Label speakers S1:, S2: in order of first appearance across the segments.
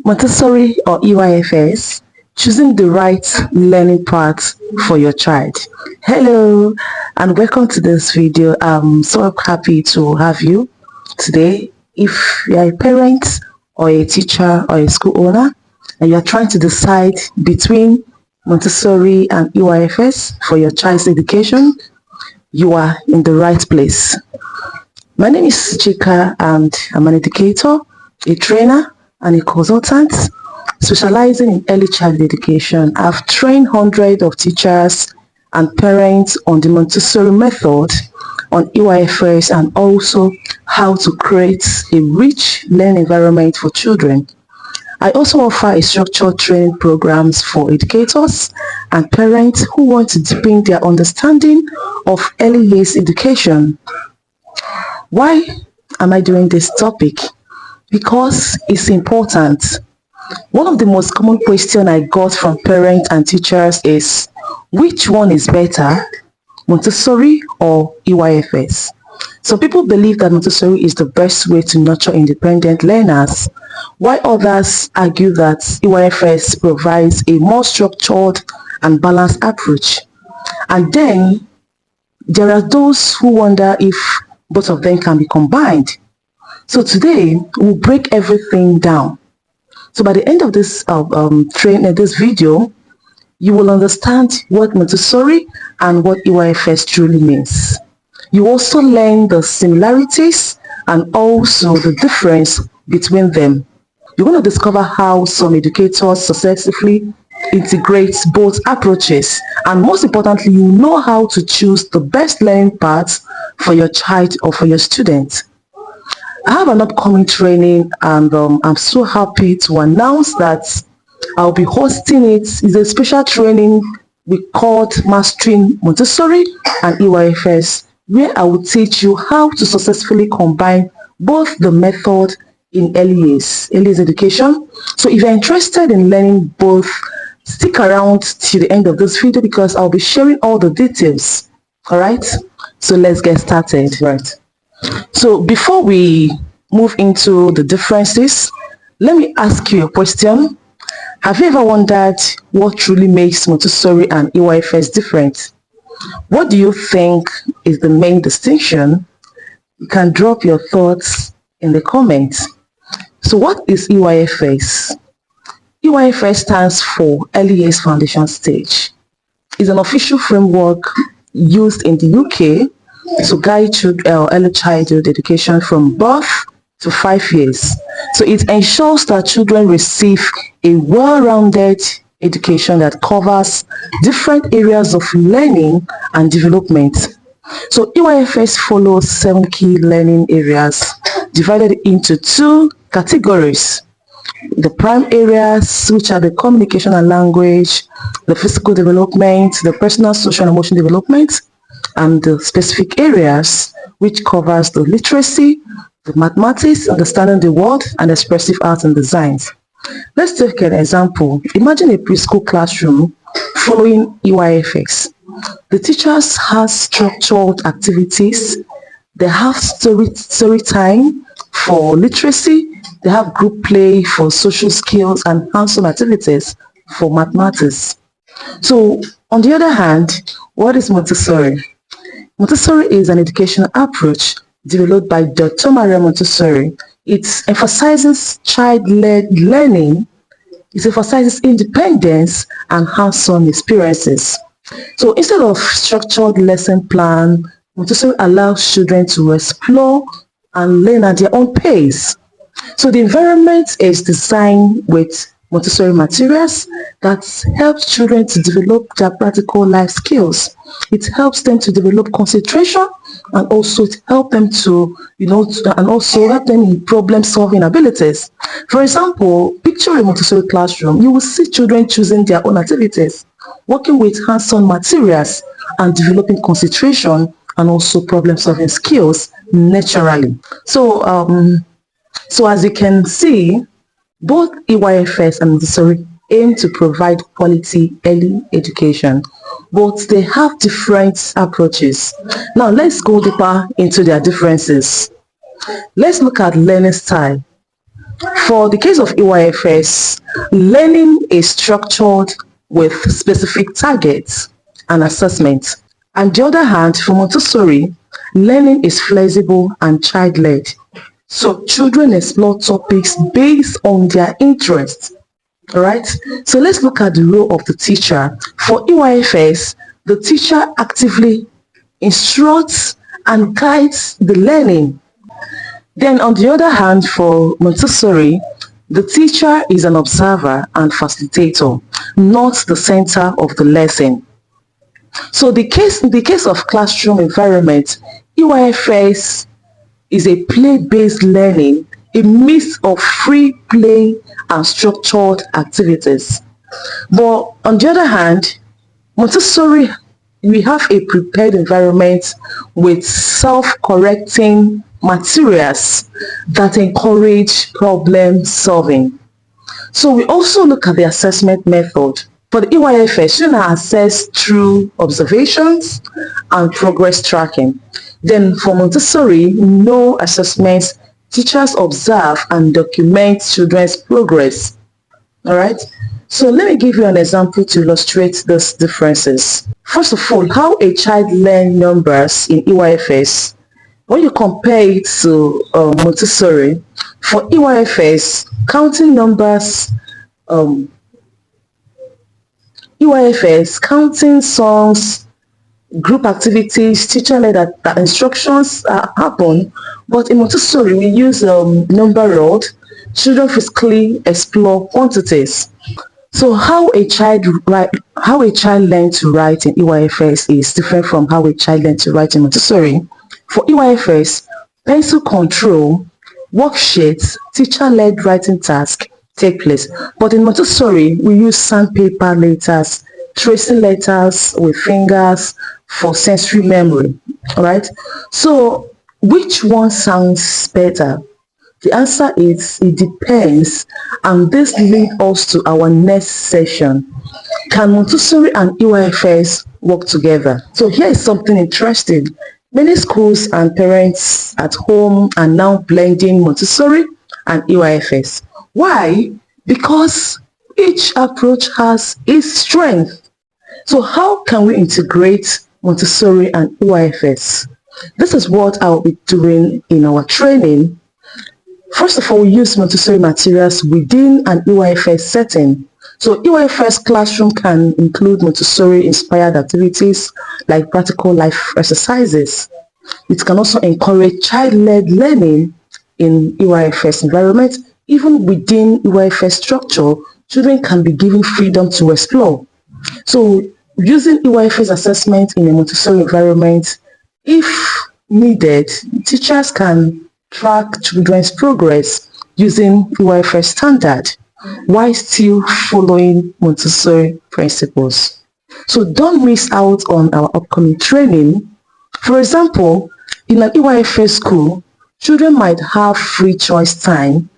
S1: Montessori or EYFS, choosing the right learning path for your child. Hello and welcome to this video. I'm so happy to have you today. If you are a parent or a teacher or a school owner and you are trying to decide between Montessori and EYFS for your child's education, you are in the right place. My name is Chika and I'm an educator, a trainer and a consultant specializing in early child education. I've trained hundreds of teachers and parents on the Montessori method, on EYFS, and also how to create a rich learning environment for children. I also offer a structured training programs for educators and parents who want to deepen their understanding of early years education. Why am I doing this topic? Because it's important. One of the most common questions I got from parents and teachers is, which one is better, Montessori or EYFS? Some people believe that Montessori is the best way to nurture independent learners, while others argue that EYFS provides a more structured and balanced approach. And then there are those who wonder if both of them can be combined. So today we'll break everything down. So by the end of this this video, you will understand what Montessori and what EYFS truly means. You also learn the similarities and also the difference between them. You're going to discover how some educators successfully integrate both approaches, and most importantly, you know how to choose the best learning path for your child or for your student. I have an upcoming training and I'm so happy to announce that I'll be hosting it. It's a special training we called Mastering Montessori and EYFS, where I will teach you how to successfully combine both the method in early years education. So if you're interested in learning both, stick around till the end of this video because I'll be sharing all the details. All right, so let's get started. Right. So before we move into the differences, let me ask you a question. Have you ever wondered what truly makes Montessori and EYFS different? What do you think is the main distinction? You can drop your thoughts in the comments. So what is EYFS? EYFS stands for Early Years Foundation Stage. It's an official framework used in the UK to guide early childhood education from birth to 5 years. So it ensures that children receive a well-rounded education that covers different areas of learning and development. So EYFS follows 7 key learning areas divided into 2 categories. The prime areas, which are the communication and language, the physical development, the personal, social, and emotional development, and the specific areas, which covers the literacy, the mathematics, understanding the world, and expressive arts and designs. Let's take an example. Imagine a preschool classroom following EYFS. The teachers have structured activities. They have story time for literacy. They have group play for social skills and hands-on activities for mathematics. So, on the other hand, what is Montessori? Montessori is an educational approach developed by Dr. Maria Montessori. It emphasizes child-led learning, it emphasizes independence and hands-on experiences. So instead of structured lesson plan, Montessori allows children to explore and learn at their own pace. So the environment is designed with Montessori materials that helps children to develop their practical life skills. It helps them to develop concentration and also it helps them to, and also help them in problem-solving abilities. For example, picture a Montessori classroom. You will see children choosing their own activities, working with hands-on materials and developing concentration and also problem-solving skills naturally. So as you can see, both EYFS and Montessori aim to provide quality early education, but they have different approaches. Now let's go deeper into their differences. Let's look at learning style. For the case of EYFS, learning is structured with specific targets and assessments. On the other hand, for Montessori, learning is flexible and child-led. So children explore topics based on their interests. Alright, so let's look at the role of the teacher. For EYFS, the teacher actively instructs and guides the learning. Then on the other hand, for Montessori, the teacher is an observer and facilitator, not the center of the lesson. So in the case of classroom environment, EYFS is a play-based learning, a mix of free play and structured activities. But on the other hand, Montessori, we have a prepared environment with self-correcting materials that encourage problem solving. So we also look at the assessment method. For the EYFS, students are assessed through observations and progress tracking. Then for Montessori, no assessments, teachers observe and document children's progress. All right. So let me give you an example to illustrate these differences. First of all, how a child learns numbers in EYFS. When you compare it to Montessori, for EYFS, counting numbers, EYFS, counting songs, group activities, teacher-led instructions happen, but in Montessori we use number rod. Children physically explore quantities. So how a child learns to write in EYFS is different from how a child learns to write in Montessori. For EYFS, pencil control, worksheets, teacher-led writing tasks take place. But in Montessori, we use sandpaper letters, tracing letters with fingers for sensory memory. All right. So which one sounds better? The answer is it depends, and this leads us to our next session. Can Montessori and EYFS work together? So here is something interesting. Many schools and parents at home are now blending Montessori and EYFS. Why? Because each approach has its strength. So how can we integrate Montessori and EYFS? This is what I will be doing in our training. First of all, we use Montessori materials within an EYFS setting. So EYFS classroom can include Montessori-inspired activities like practical life exercises. It can also encourage child-led learning in EYFS environment. Even within EYFS structure, children can be given freedom to explore. So using EYFS assessment in a Montessori environment, if needed, teachers can track children's progress using EYFS standard while still following Montessori principles. So don't miss out on our upcoming training. For example, in an EYFS school, children might have free choice time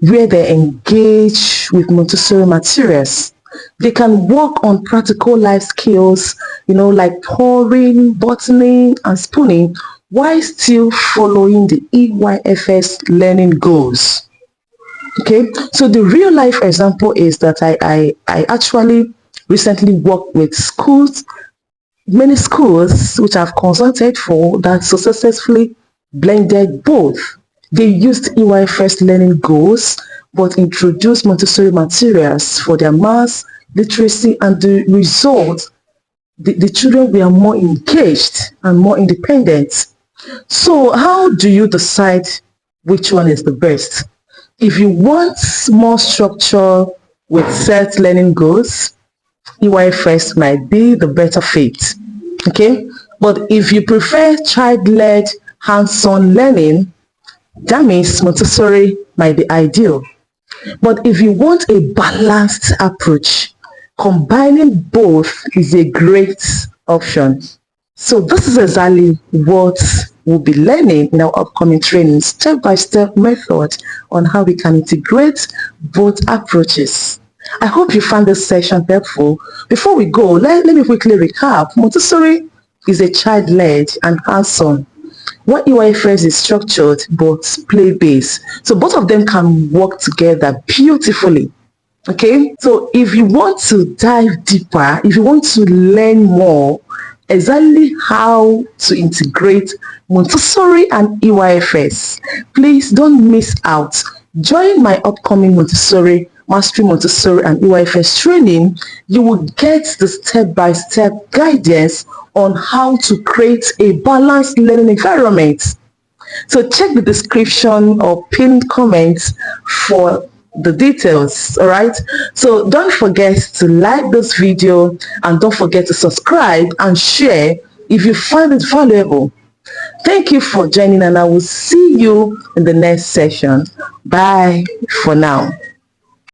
S1: where they engage with Montessori materials. They can work on practical life skills, like pouring, bottling, and spooning, while still following the EYFS learning goals. Okay, so the real life example is that I actually recently worked with schools, many schools which I've consulted for that successfully blended both. They used EYFS learning goals but introduced Montessori materials for their maths, literacy, and the result, the children were more engaged and more independent. So how do you decide which one is the best? If you want more structure with set learning goals, EYFS might be the better fit. Okay, but if you prefer child-led hands-on learning, that means Montessori might be ideal. But if you want a balanced approach, combining both is a great option. So this is exactly what we'll be learning in our upcoming training, step-by-step method on how we can integrate both approaches. I hope you found this session helpful. Before we go, let me quickly recap. Montessori is a child-led and hands-on. What EYFS is structured but play-based. So both of them can work together beautifully. Okay, so if you want to dive deeper, if you want to learn more exactly how to integrate Montessori and EYFS, please don't miss out. Join my upcoming Mastering Montessori and EYFS training. You will get the step-by-step guidance on how to create a balanced learning environment. So check the description or pinned comments for the details. All right, so don't forget to like this video and don't forget to subscribe and share if you find it valuable. Thank you for joining, and I will see you in the next session. Bye for now.